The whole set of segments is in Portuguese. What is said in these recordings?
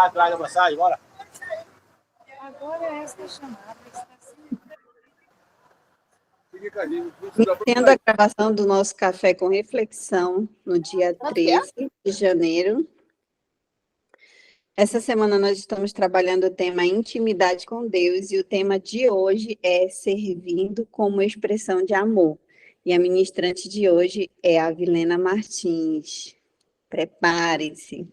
atrás da massagem, bora. Agora esta chamada está sendo... Iniciando a gravação do nosso Café com Reflexão, no dia 13 de janeiro. Essa semana nós estamos trabalhando o tema Intimidade com Deus, e o tema de hoje é Servindo como Expressão de Amor. E a ministrante de hoje é a Vilena Martins. Prepare-se.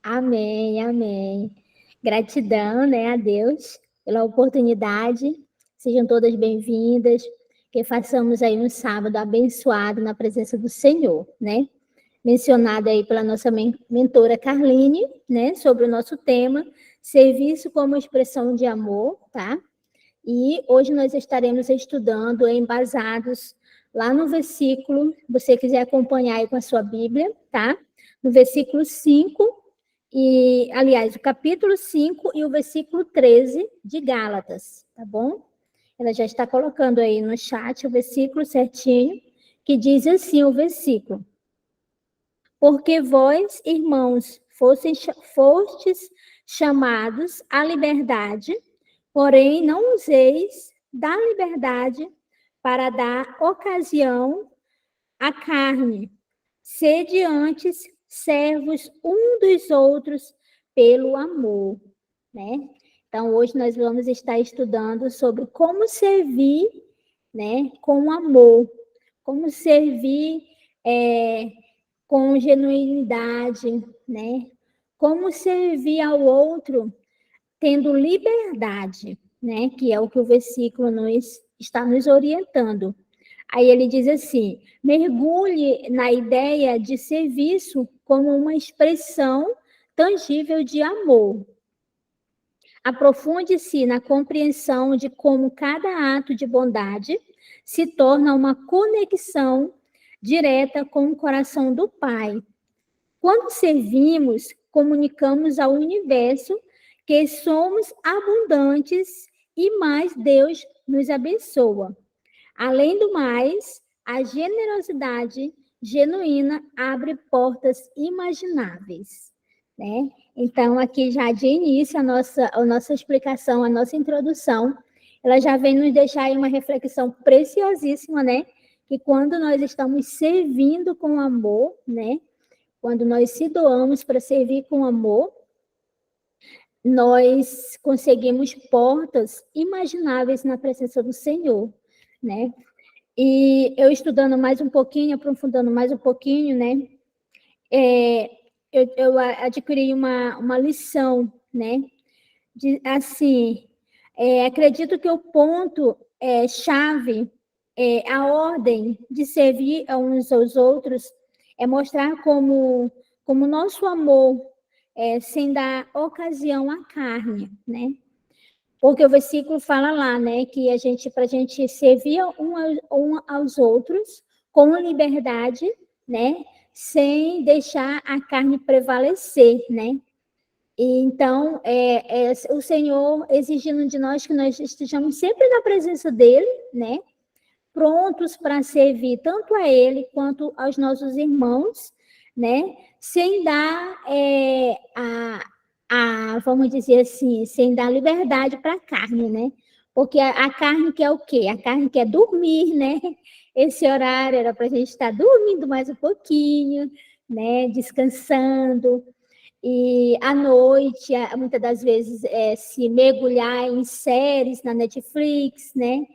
Amém, amém. Gratidão, né, a Deus pela oportunidade. Sejam todas bem-vindas. Que façamos aí um sábado abençoado na presença do Senhor, né? Mencionada aí pela nossa mentora Carline, né, sobre o nosso tema, serviço como expressão de amor, tá? E hoje nós estaremos estudando embasados lá no versículo, se você quiser acompanhar aí com a sua Bíblia, tá? No versículo 5, aliás, o capítulo 5 e o versículo 13 de Gálatas, tá bom? Ela já está colocando aí no chat o versículo certinho, que diz assim o versículo: porque vós, irmãos, fostes chamados à liberdade, porém não useis da liberdade para dar ocasião à carne. Sede antes servos um dos outros pelo amor, né? Então, hoje nós vamos estar estudando sobre como servir, né, com amor, como servir com genuinidade, né? Como servir ao outro tendo liberdade, né? Que é o que o versículo está nos orientando. Aí ele diz assim: mergulhe na ideia de serviço como uma expressão tangível de amor. Aprofunde-se na compreensão de como cada ato de bondade se torna uma conexão direta com o coração do Pai. Quando servimos, comunicamos ao universo que somos abundantes e mais Deus nos abençoa. Além do mais, a generosidade genuína abre portas imagináveis, né? Então, aqui já de início, a nossa explicação, a nossa introdução, ela já vem nos deixar aí uma reflexão preciosíssima, né? Que quando nós estamos servindo com amor, né? Quando nós se doamos para servir com amor, nós conseguimos portas imagináveis na presença do Senhor, né? E eu estudando mais um pouquinho, aprofundando mais um pouquinho, né? Eu adquiri uma lição, né? Acredito que o ponto chave, a ordem de servir uns aos outros, é mostrar como nosso amor, sem dar ocasião à carne, né? Porque o versículo fala lá, né, que para a gente servir um aos outros com liberdade, né, sem deixar a carne prevalecer, né? E então, o Senhor exigindo de nós que nós estejamos sempre na presença dele, né, prontos para servir tanto a ele quanto aos nossos irmãos, né, sem dar vamos dizer assim, sem dar liberdade para a carne, né? Porque a carne quer o quê? A carne quer dormir, né? Esse horário era para a gente estar dormindo mais um pouquinho, né? Descansando. E à noite, muitas das vezes, se mergulhar em séries na Netflix, né?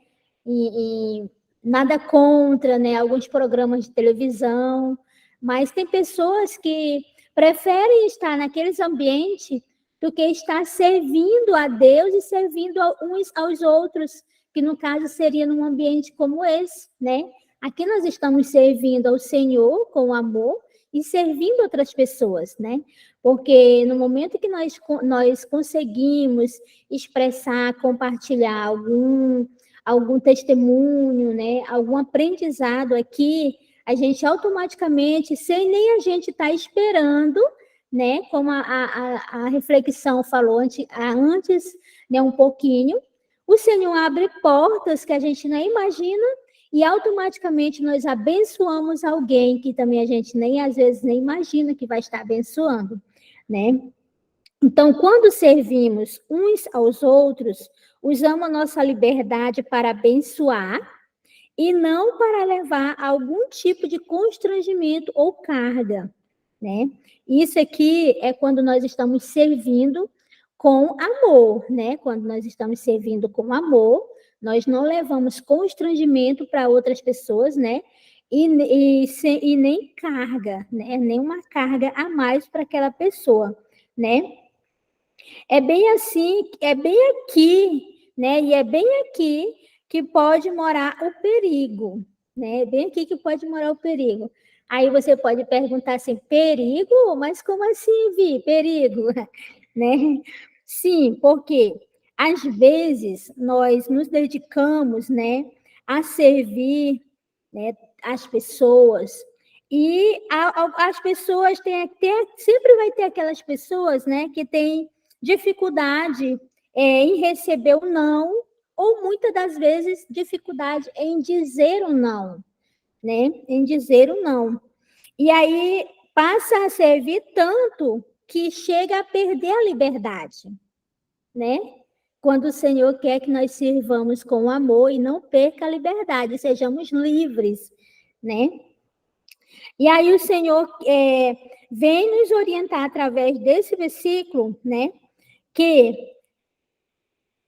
E nada contra, né? Alguns programas de televisão, mas tem pessoas que preferem estar naqueles ambientes do que estar servindo a Deus e servindo uns aos outros, que no caso seria num ambiente como esse, né? Aqui nós estamos servindo ao Senhor com amor e servindo outras pessoas, né? Porque no momento que nós conseguimos expressar, compartilhar algum testemunho, né? Algum aprendizado aqui, a gente automaticamente, sem nem a gente estar esperando, né? Como a reflexão falou antes, né? Um pouquinho, o Senhor abre portas que a gente nem imagina e automaticamente nós abençoamos alguém que também a gente às vezes nem imagina que vai estar abençoando, né? Então, quando servimos uns aos outros, usamos a nossa liberdade para abençoar e não para levar a algum tipo de constrangimento ou carga, né? Isso aqui é quando nós estamos servindo com amor, né? Quando nós estamos servindo com amor, nós não levamos constrangimento para outras pessoas, né? E nem carga, né? Nem uma carga a mais para aquela pessoa, né? É bem assim, é bem aqui, né? E é bem aqui que pode morar o perigo, né? É bem aqui que pode morar o perigo. Aí você pode perguntar assim, perigo? Mas como assim, Vi? Perigo, né? Sim, porque às vezes nós nos dedicamos, né, a servir, né, as pessoas e as pessoas sempre vai ter aquelas pessoas, né, que têm dificuldade em receber o não, ou muitas das vezes dificuldade em dizer o não, né? Em dizer o não. E aí passa a servir tanto que chega a perder a liberdade, né? Quando o Senhor quer que nós sirvamos com amor e não perca a liberdade, sejamos livres, né? E aí o Senhor vem nos orientar através desse versículo, né? Que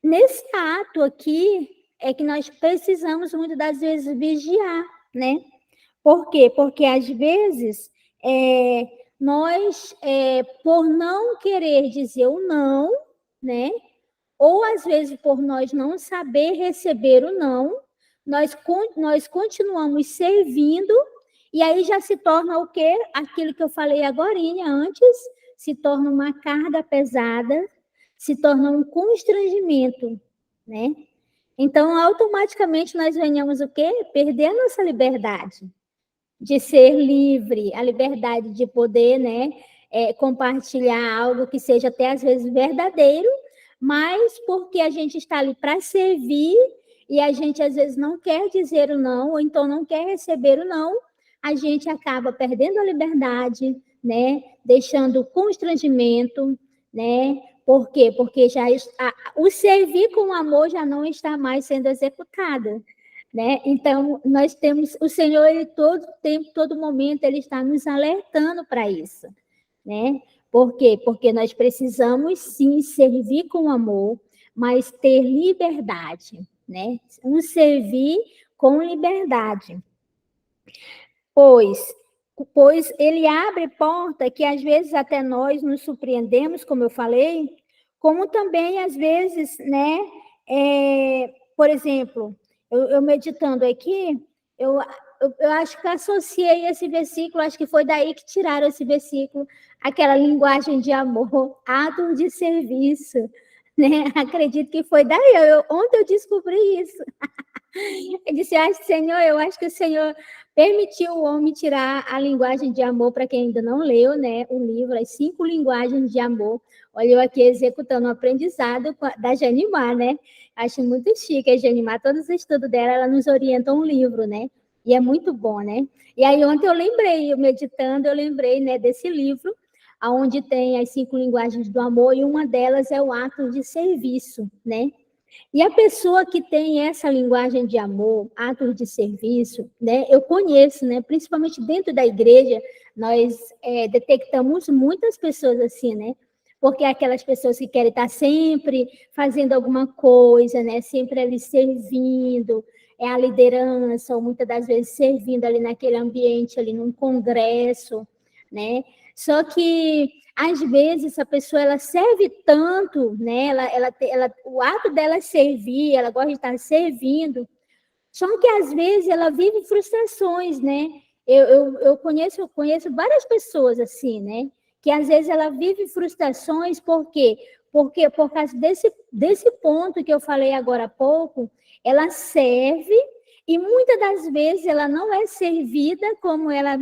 nesse ato aqui é que nós precisamos muitas das vezes vigiar, né? Por quê? Porque às vezes nós, por não querer dizer o não, né? Ou às vezes por nós não saber receber o não, nós continuamos servindo e aí já se torna o quê? Aquilo que eu falei agorinha antes, se torna uma carga pesada, se torna um constrangimento, né? Então, automaticamente nós venhamos o quê? Perder a nossa liberdade de ser livre, a liberdade de poder, né, compartilhar algo que seja até às vezes verdadeiro, mas porque a gente está ali para servir e a gente às vezes não quer dizer o não, ou então não quer receber o não, a gente acaba perdendo a liberdade, né, deixando constrangimento, né? Por quê? Porque o servir com amor já não está mais sendo executado, né? Então, nós temos o Senhor, ele todo tempo, todo momento, ele está nos alertando para isso, né? Por quê? Porque nós precisamos sim servir com amor, mas ter liberdade, né? Um servir com liberdade. Pois ele abre porta que às vezes até nós nos surpreendemos, como eu falei, como também às vezes, né? Por exemplo, eu meditando aqui, eu acho que associei esse versículo, acho que foi daí que tiraram esse versículo, aquela linguagem de amor, ato de serviço, né? Acredito que foi daí, ontem eu descobri isso. Eu disse, Senhor, eu acho que o Senhor permitiu o homem tirar a linguagem de amor, para quem ainda não leu, né, o livro, as 5 linguagens de amor. Olha, eu aqui executando um aprendizado da Janimar, né? Acho muito chique a Janimar, todos os estudos dela, ela nos orienta um livro, né? E é muito bom, né? E aí ontem eu lembrei, meditando, eu lembrei, né, desse livro, onde tem as 5 linguagens do amor, e uma delas é o ato de serviço, né? E a pessoa que tem essa linguagem de amor, atos de serviço, né? Eu conheço, né? Principalmente dentro da igreja, nós detectamos muitas pessoas assim, né? Porque aquelas pessoas que querem estar sempre fazendo alguma coisa, né? Sempre ali servindo, é a liderança, ou muitas das vezes servindo ali naquele ambiente, ali num congresso, né? Só que às vezes a pessoa ela serve tanto, né? O ato dela é servir, ela gosta de estar servindo, só que às vezes ela vive frustrações, né? Eu conheço várias pessoas assim, né? Que às vezes ela vive frustrações, por quê? Porque por causa desse ponto que eu falei agora há pouco, ela serve e muitas das vezes ela não é servida como ela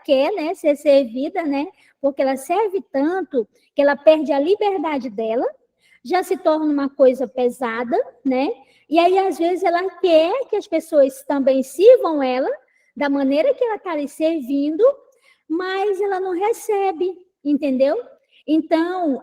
quer, né? Ser servida, né? Porque ela serve tanto que ela perde a liberdade dela, já se torna uma coisa pesada, né? E aí, às vezes, ela quer que as pessoas também sirvam ela, da maneira que ela está ali servindo, mas ela não recebe, entendeu? Então,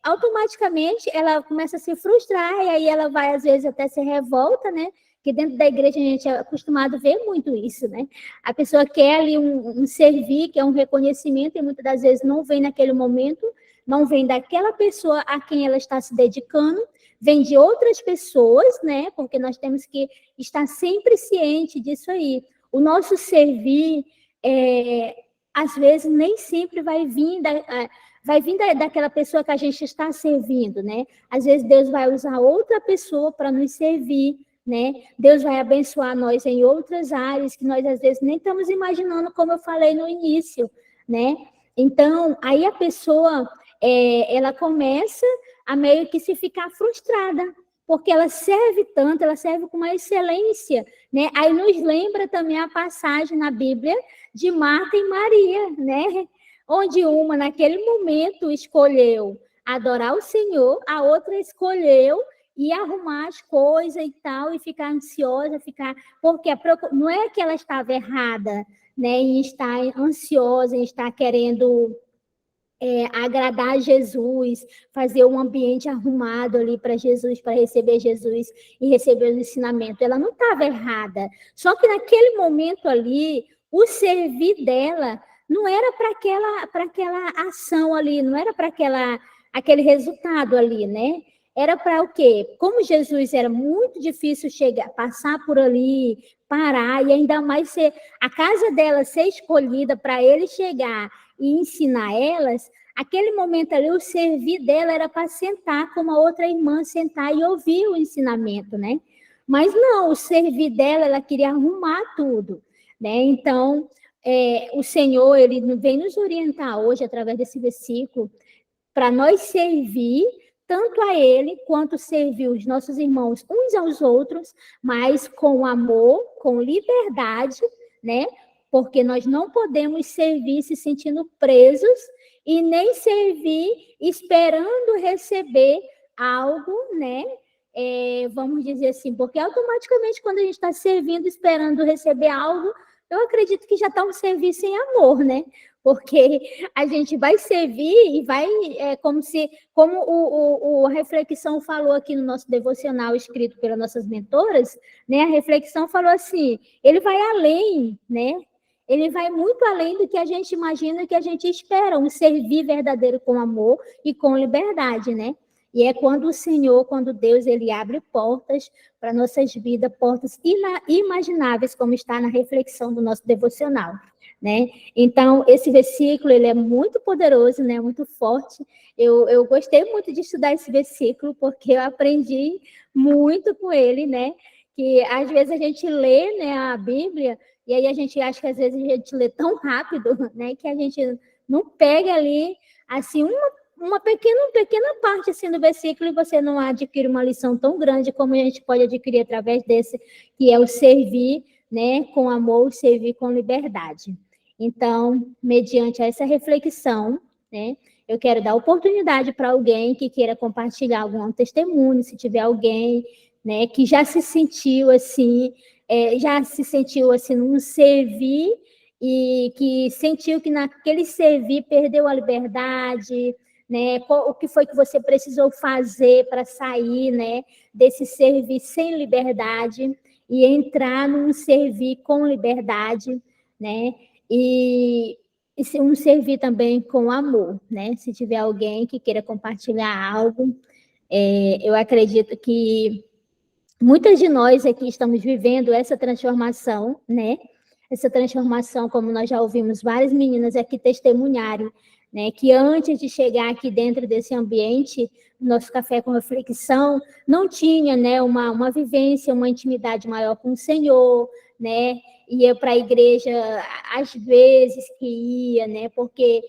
automaticamente ela começa a se frustrar, e aí ela vai, às vezes, até se revolta, né? Que dentro da igreja a gente é acostumado a ver muito isso, né? A pessoa quer ali um servir, quer um reconhecimento, e muitas das vezes não vem naquele momento, não vem daquela pessoa a quem ela está se dedicando, vem de outras pessoas, né? Porque nós temos que estar sempre ciente disso aí. O nosso servir, às vezes, nem sempre vai vir daquela pessoa que a gente está servindo, né? Às vezes Deus vai usar outra pessoa para nos servir, né? Deus vai abençoar nós em outras áreas que nós, às vezes, nem estamos imaginando, como eu falei no início, né? Então, aí a pessoa, ela começa a meio que se ficar frustrada, porque ela serve tanto, ela serve com uma excelência, né? Aí nos lembra também a passagem na Bíblia de Marta e Maria, né? Onde uma, naquele momento, escolheu adorar o Senhor, a outra escolheu ir arrumar as coisas e tal, e ficar ansiosa, porque não é que ela estava errada, né, em estar ansiosa, em estar querendo agradar Jesus, fazer um ambiente arrumado ali para Jesus, para receber Jesus e receber o ensinamento. Ela não estava errada, só que naquele momento ali, o servir dela não era para aquela ação ali, não era para aquele resultado ali, né? Era para o quê? Como Jesus era muito difícil passar por ali, parar, e ainda mais a casa dela ser escolhida para ele chegar e ensinar elas, aquele momento ali, o servir dela era para sentar com uma outra irmã, sentar e ouvir o ensinamento, né? Mas não, o servir dela, ela queria arrumar tudo, né? Então, o Senhor, ele vem nos orientar hoje, através desse versículo, para nós servir tanto a Ele, quanto servir os nossos irmãos uns aos outros, mas com amor, com liberdade, né? Porque nós não podemos servir se sentindo presos e nem servir esperando receber algo, né? Vamos dizer assim, porque automaticamente quando a gente está servindo esperando receber algo, eu acredito que já está um serviço em amor, né? Porque a gente vai servir e vai, como a reflexão falou aqui no nosso devocional escrito pelas nossas mentoras, né? A reflexão falou assim, ele vai além, né? Ele vai muito além do que a gente imagina, que a gente espera, um servir verdadeiro com amor e com liberdade, né? E é quando o Senhor, quando Deus, ele abre portas para nossas vidas, portas inimagináveis, como está na reflexão do nosso devocional, né? Então, esse versículo, ele é muito poderoso, né? Muito forte. Eu gostei muito de estudar esse versículo, porque eu aprendi muito com ele, né? Que às vezes a gente lê, né, a Bíblia, e aí a gente acha que às vezes a gente lê tão rápido, né, que a gente não pega ali, assim, uma pequena parte assim, do versículo, e você não adquire uma lição tão grande como a gente pode adquirir através desse, que é o servir, né, com amor, servir com liberdade. Então, mediante essa reflexão, né, eu quero dar oportunidade para alguém que queira compartilhar algum testemunho, se tiver alguém, né, que já se sentiu assim num servir, e que sentiu que naquele servir perdeu a liberdade, né? O que foi que você precisou fazer para sair, né, desse servir sem liberdade e entrar num servir com liberdade, né? E um servir também com amor, né? Se tiver alguém que queira compartilhar algo, eu acredito que muitas de nós aqui estamos vivendo essa transformação, né? Essa transformação, como nós já ouvimos várias meninas aqui testemunharem, né? Que antes de chegar aqui dentro desse ambiente, nosso café com reflexão, não tinha, né, uma vivência, uma intimidade maior com o Senhor, né? Ia para a igreja às vezes que ia, né? Porque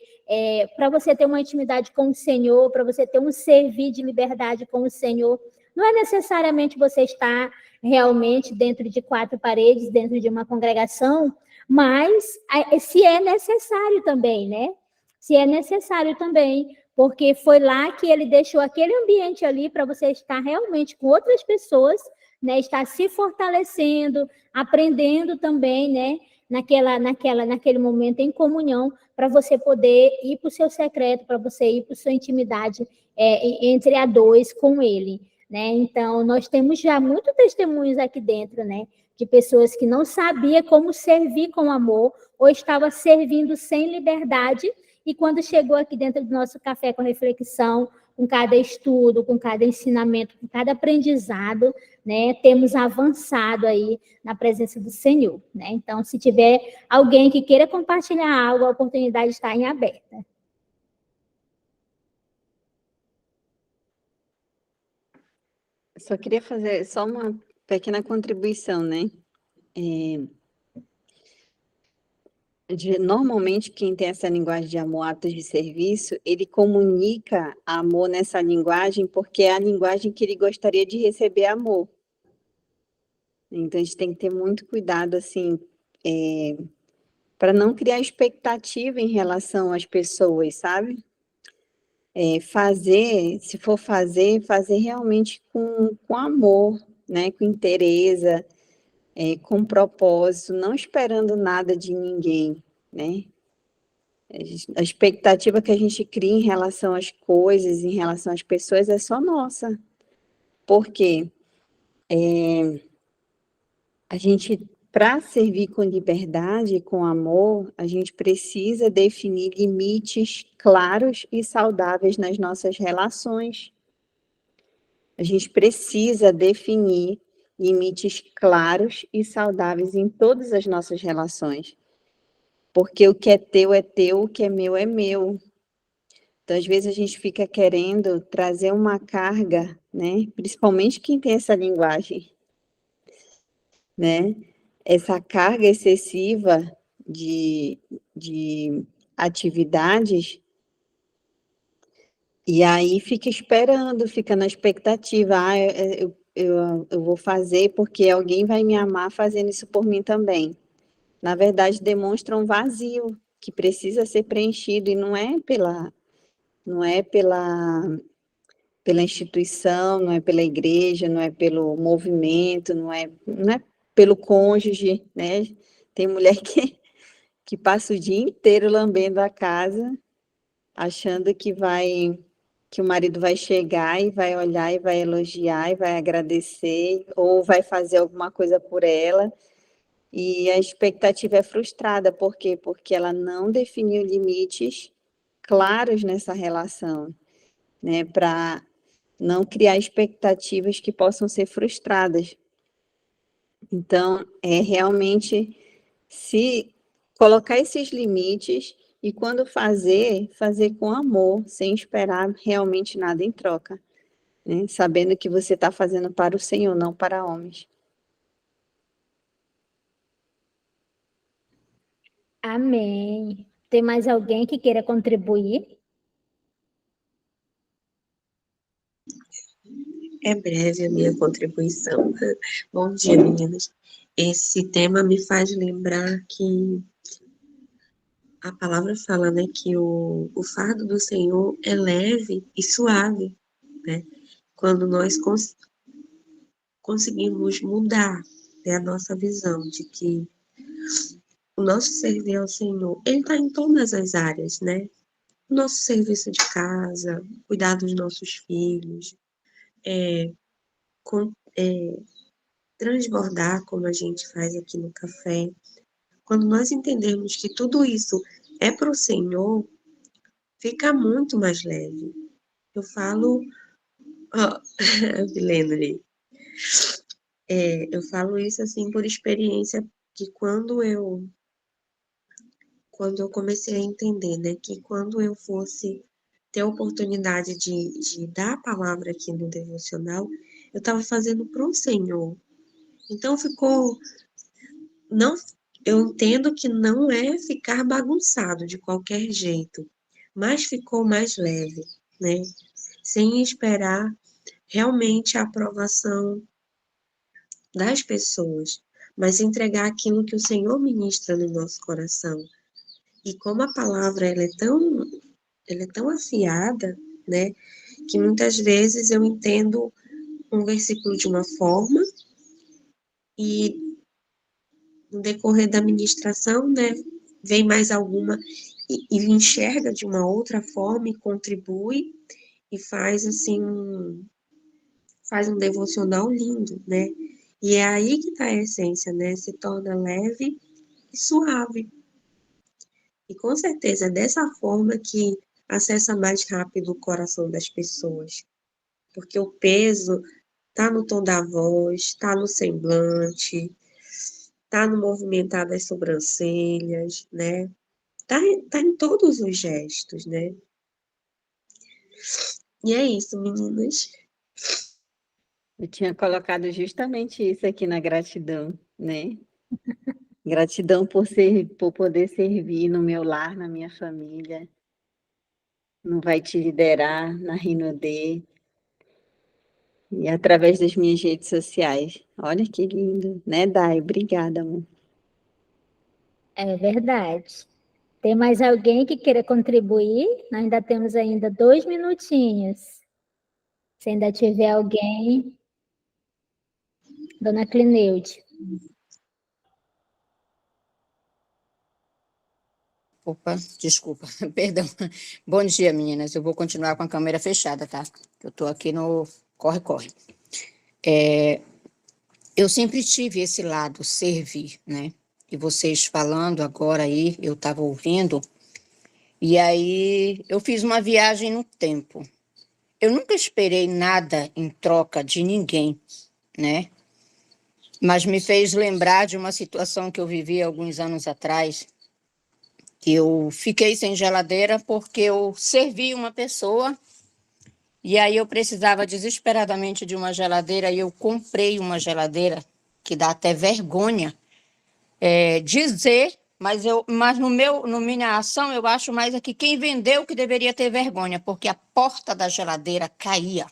para você ter uma intimidade com o Senhor, para você ter um servir de liberdade com o Senhor, não é necessariamente você estar realmente dentro de 4 paredes, dentro de uma congregação, mas se é necessário também, né? Se é necessário também, porque foi lá que ele deixou aquele ambiente ali para você estar realmente com outras pessoas, né? Estar se fortalecendo, aprendendo também, né? naquele momento em comunhão, para você poder ir para o seu secreto, para você ir para a sua intimidade entre a dois com ele, né? Então, nós temos já muitos testemunhos aqui dentro, né? De pessoas que não sabiam como servir com amor, ou estava servindo sem liberdade, e quando chegou aqui dentro do nosso café com reflexão, com cada estudo, com cada ensinamento, com cada aprendizado, né, temos avançado aí na presença do Senhor, né? Então, se tiver alguém que queira compartilhar algo, a oportunidade está em aberta. Só queria fazer só uma pequena contribuição, né? Normalmente, quem tem essa linguagem de amor, atos de serviço, ele comunica amor nessa linguagem porque é a linguagem que ele gostaria de receber amor. Então, a gente tem que ter muito cuidado, assim, para não criar expectativa em relação às pessoas, sabe? Se for fazer realmente com amor, né? Com interesse, com propósito, não esperando nada de ninguém, né? A expectativa que a gente cria em relação às coisas, em relação às pessoas, é só nossa. Por quê? A gente, para servir com liberdade e com amor, a gente precisa definir limites claros e saudáveis nas nossas relações. A gente precisa definir limites claros e saudáveis em todas as nossas relações. Porque o que é teu, o que é meu é meu. Então, às vezes, a gente fica querendo trazer uma carga, né? Principalmente quem tem essa linguagem, né? Essa carga excessiva de atividades, e aí fica esperando, fica na expectativa, eu vou fazer porque alguém vai me amar fazendo isso por mim também. Na verdade, demonstra um vazio que precisa ser preenchido, e não é pela instituição, não é pela igreja, não é pelo movimento, não é pelo cônjuge, né? Tem mulher que passa o dia inteiro lambendo a casa, achando que o marido vai chegar e vai olhar e vai elogiar e vai agradecer, ou vai fazer alguma coisa por ela, e a expectativa é frustrada. Por quê? Porque ela não definiu limites claros nessa relação, né? Para não criar expectativas que possam ser frustradas. Então, é realmente se colocar esses limites, e quando fazer com amor, sem esperar realmente nada em troca, né? Sabendo que você está fazendo para o Senhor, não para homens. Amém. Tem mais alguém que queira contribuir? É breve a minha contribuição. Bom dia, meninas. Esse tema me faz lembrar que a palavra fala, né, que o fardo do Senhor é leve e suave, né? Quando nós conseguimos mudar, né, a nossa visão de que o nosso servir ao Senhor, ele está em todas as áreas, né? O nosso serviço de casa, cuidar dos nossos filhos, com, transbordar, como a gente faz aqui no café. Quando nós entendermos que tudo isso é para o Senhor, fica muito mais leve. Eu falo, Vilena ali, eu falo isso assim por experiência, que quando eu comecei a entender, né, que quando eu fosse ter a oportunidade de dar a palavra aqui no devocional, eu estava fazendo para o Senhor. Então não, eu entendo que não é ficar bagunçado de qualquer jeito, mas ficou mais leve, né? Sem esperar realmente a aprovação das pessoas, mas entregar aquilo que o Senhor ministra no nosso coração. E como a palavra ela é tão afiada, né, que muitas vezes eu entendo um versículo de uma forma e no decorrer da ministração, né, vem mais alguma e enxerga de uma outra forma e contribui e faz assim faz um devocional lindo, né? E é aí que está a essência, né? Se torna leve e suave. E com certeza é dessa forma que acessa mais rápido o coração das pessoas, porque o peso tá no tom da voz, tá no semblante, tá no movimentar das sobrancelhas, né? Tá em todos os gestos, né? E é isso, meninas. Eu tinha colocado justamente isso aqui na gratidão, né? Gratidão por poder servir no meu lar, na minha família. Não vai te liderar na Rinodê e através das minhas redes sociais. Olha que lindo, né, Dai? Obrigada, amor. É verdade. Tem mais alguém que queira contribuir? Nós ainda temos ainda 2 minutinhos. Se ainda tiver alguém, Dona Clineude. Opa, desculpa, perdão. Bom dia, meninas. Eu vou continuar com a câmera fechada, tá? Eu tô aqui no corre-corre. Eu sempre tive esse lado, servir, né? E vocês falando agora aí, eu estava ouvindo, e aí eu fiz uma viagem no tempo. Eu nunca esperei nada em troca de ninguém, né? Mas me fez lembrar de uma situação que eu vivi alguns anos atrás, que eu fiquei sem geladeira porque eu servi uma pessoa e aí eu precisava desesperadamente de uma geladeira e eu comprei uma geladeira, que dá até vergonha dizer, mas no minha ação eu acho mais é que quem vendeu que deveria ter vergonha, porque a porta da geladeira caía.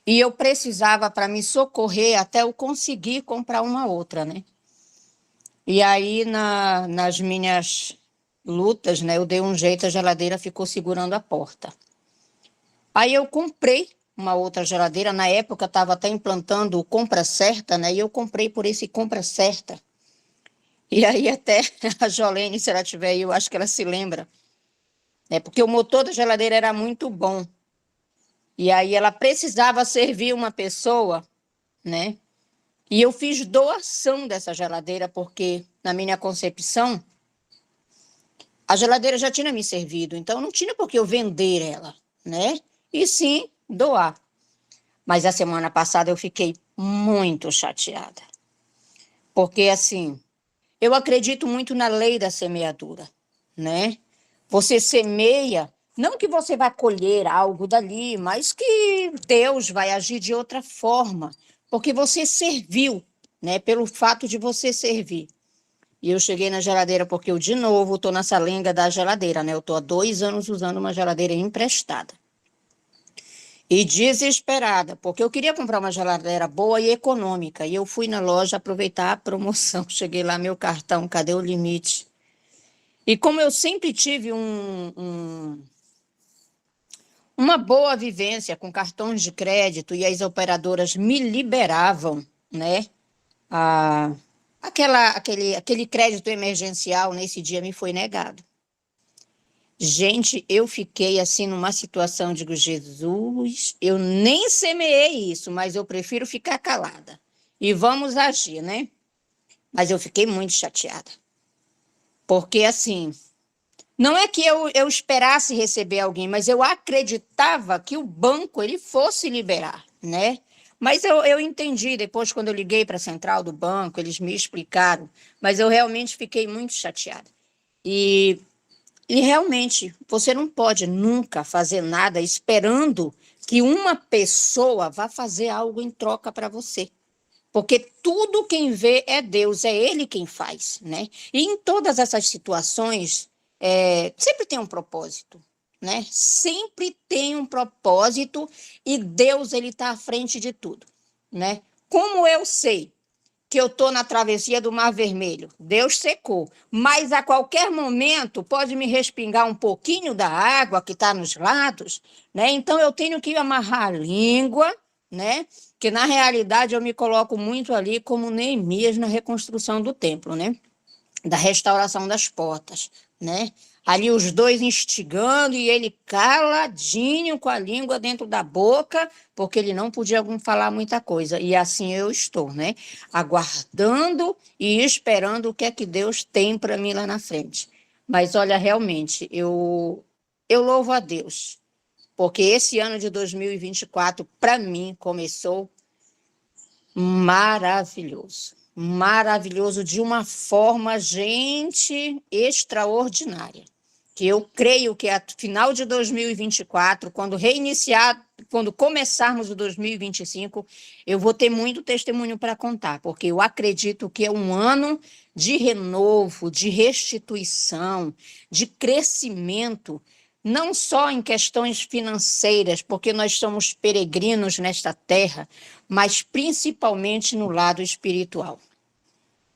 E eu precisava para me socorrer até eu conseguir comprar uma outra, né? E aí, nas minhas lutas, né, eu dei um jeito, a geladeira ficou segurando a porta. Aí eu comprei uma outra geladeira, na época estava até implantando o Compra Certa, né, e eu comprei por esse Compra Certa. E aí até a Jolene, se ela tiver aí, eu acho que ela se lembra, né, porque o motor da geladeira era muito bom. E aí ela precisava servir uma pessoa, né, e eu fiz doação dessa geladeira, porque na minha concepção, a geladeira já tinha me servido, então não tinha por que eu vender ela, né? E sim doar. Mas a semana passada eu fiquei muito chateada. Porque, assim, eu acredito muito na lei da semeadura, né? Você semeia, não que você vai colher algo dali, mas que Deus vai agir de outra forma, porque você serviu, né? Pelo fato de você servir. E eu cheguei na geladeira porque eu, de novo, estou nessa lenga da geladeira, né? Eu estou há 2 anos usando uma geladeira emprestada. E desesperada, porque eu queria comprar uma geladeira boa e econômica. E eu fui na loja aproveitar a promoção. Cheguei lá, meu cartão, cadê o limite? E como eu sempre tive uma boa vivência com cartões de crédito e as operadoras me liberavam, né? Aquele crédito emergencial nesse dia me foi negado. Gente, eu fiquei assim numa situação, digo, Jesus, eu nem semeei isso, mas eu prefiro ficar calada. E vamos agir, né? Mas eu fiquei muito chateada. Porque assim, não é que eu esperasse receber alguém, mas eu acreditava que o banco ele fosse liberar, né? Mas eu entendi depois, quando eu liguei para a central do banco, eles me explicaram, mas eu realmente fiquei muito chateada. E realmente, você não pode nunca fazer nada esperando que uma pessoa vá fazer algo em troca para você. Porque tudo quem vê é Deus, é Ele quem faz, né? E em todas essas situações, sempre tem um propósito, né? Sempre tem um propósito e Deus, Ele está à frente de tudo, né? Como eu sei que eu estou na travessia do Mar Vermelho, Deus secou, mas a qualquer momento pode me respingar um pouquinho da água que está nos lados, né? Então eu tenho que amarrar a língua, né? Que na realidade eu me coloco muito ali como Neemias na reconstrução do templo, né? Da restauração das portas, né? Ali os dois instigando e ele caladinho com a língua dentro da boca, porque ele não podia falar muita coisa. E assim eu estou, né? Aguardando e esperando o que é que Deus tem para mim lá na frente. Mas olha, realmente, eu louvo a Deus, porque esse ano de 2024, para mim, começou maravilhoso. Maravilhoso de uma forma, gente, extraordinária. Que eu creio que a final de 2024, quando reiniciar, quando começarmos o 2025, eu vou ter muito testemunho para contar, porque eu acredito que é um ano de renovo, de restituição, de crescimento, não só em questões financeiras, porque nós somos peregrinos nesta terra, mas principalmente no lado espiritual.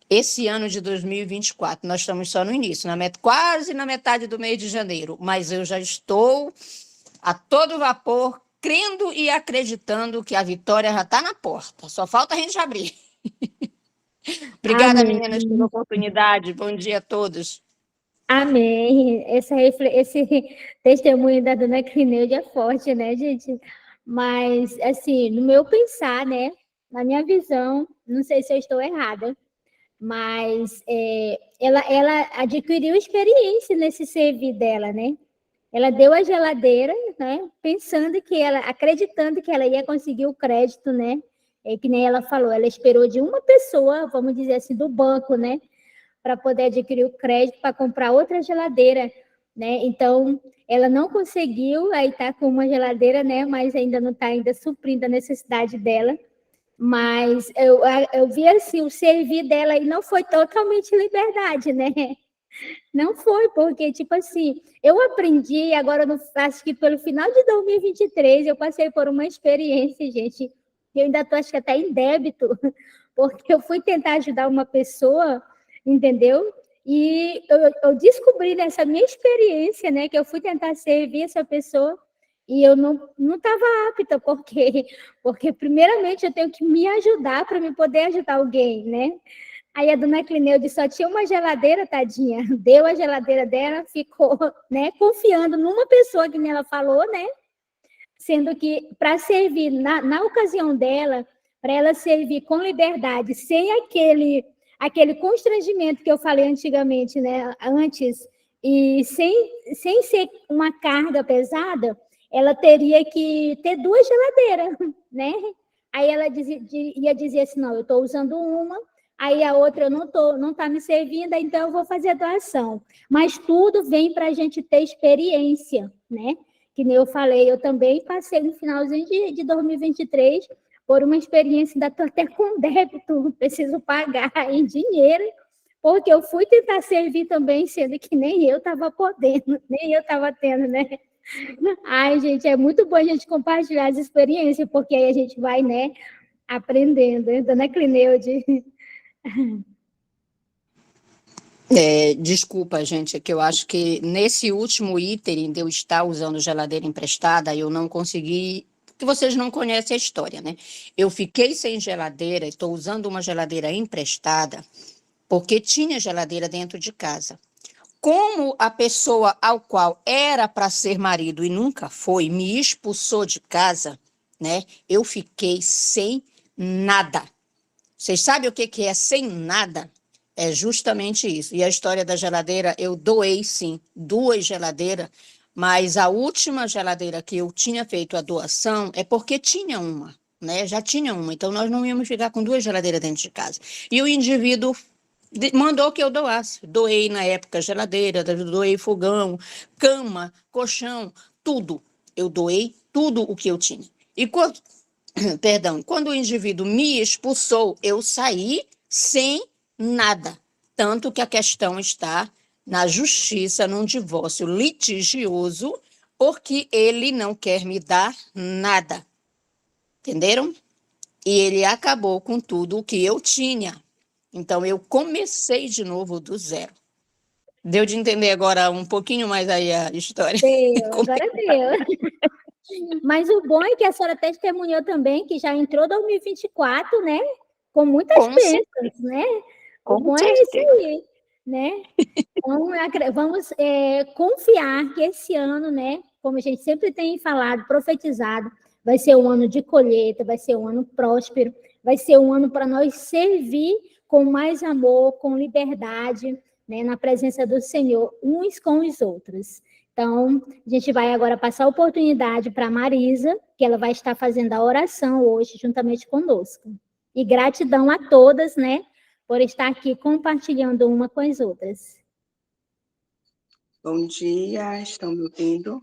Esse ano de 2024, nós estamos só no início, quase na metade do mês de janeiro, mas eu já estou a todo vapor, crendo e acreditando que a vitória já está na porta, só falta a gente abrir. Obrigada, Amém. meninas, pela oportunidade. Bom dia a todos. Amém. Esse testemunho da dona Clineude é forte, né, gente? Mas, assim, no meu pensar, né, na minha visão, não sei se eu estou errada, mas ela adquiriu experiência nesse servir dela, né? Ela deu a geladeira, né, acreditando que ela ia conseguir o crédito, né? Que nem ela falou, ela esperou de uma pessoa, vamos dizer assim, do banco, né? Para poder adquirir o crédito para comprar outra geladeira, né? Então, ela não conseguiu, aí está com uma geladeira, né? Mas ainda não está ainda suprindo a necessidade dela. Mas eu vi assim, o servir dela e não foi totalmente liberdade, né? Não foi, porque, tipo assim, eu aprendi, agora, acho que pelo final de 2023, eu passei por uma experiência, gente, eu ainda estou, acho que até em débito, porque eu fui tentar ajudar uma pessoa, entendeu? E eu descobri nessa minha experiência, né, que eu fui tentar servir essa pessoa e eu não estava apta, porque primeiramente eu tenho que me ajudar para me poder ajudar alguém, né? Aí a dona Clineude só tinha uma geladeira, tadinha, deu a geladeira dela, ficou, né, confiando numa pessoa que ela falou, né? Sendo que para servir na ocasião dela, para ela servir com liberdade, sem aquele constrangimento que eu falei antigamente, né, antes, e sem ser uma carga pesada, ela teria que ter duas geladeiras, né? Aí ela ia dizer assim, não, eu estou usando uma, aí a outra não está me servindo, então eu vou fazer a doação. Mas tudo vem para a gente ter experiência, né? Que nem eu falei, eu também passei no finalzinho de 2023 por uma experiência, ainda estou até com débito, preciso pagar em dinheiro, porque eu fui tentar servir também, sendo que nem eu estava podendo, nem eu estava tendo, né? Ai, gente, é muito bom a gente compartilhar as experiências, porque aí a gente vai, né, aprendendo. Dona Clineude. Desculpa, gente, é que eu acho que nesse último ínterim de eu estar usando geladeira emprestada, eu não consegui, porque vocês não conhecem a história, né? Eu fiquei sem geladeira, estou usando uma geladeira emprestada, porque tinha geladeira dentro de casa. Como a pessoa ao qual era para ser marido e nunca foi, me expulsou de casa, né? Eu fiquei sem nada. Vocês sabem o que é sem nada? É justamente isso. E a história da geladeira, eu doei, sim, 2 geladeiras, mas a última geladeira que eu tinha feito a doação é porque tinha uma, né? Já tinha uma, então nós não íamos ficar com 2 geladeiras dentro de casa. E o indivíduo mandou que eu doasse. Doei na época geladeira, doei fogão, cama, colchão, tudo. Eu doei tudo o que eu tinha. E quando o indivíduo me expulsou, eu saí sem nada. Tanto que a questão está na justiça, num divórcio litigioso, porque ele não quer me dar nada. Entenderam? E ele acabou com tudo o que eu tinha. Então, eu comecei de novo do zero. Deu de entender agora um pouquinho mais aí a história? Deu, agora deu. Mas o bom é que a senhora testemunhou também que já entrou 2024, né? Com muitas Com bênçãos, né? O Com bom é isso certeza. aí, né? Então, vamos confiar que esse ano, né? Como a gente sempre tem falado, profetizado, vai ser um ano de colheita, vai ser um ano próspero, vai ser um ano para nós servir com mais amor, com liberdade, né? Na presença do Senhor, uns com os outros. Então, a gente vai agora passar a oportunidade para a Marisa, que ela vai estar fazendo a oração hoje, juntamente conosco. E gratidão a todas, né, por estar aqui compartilhando uma com as outras. Bom dia, estão me ouvindo?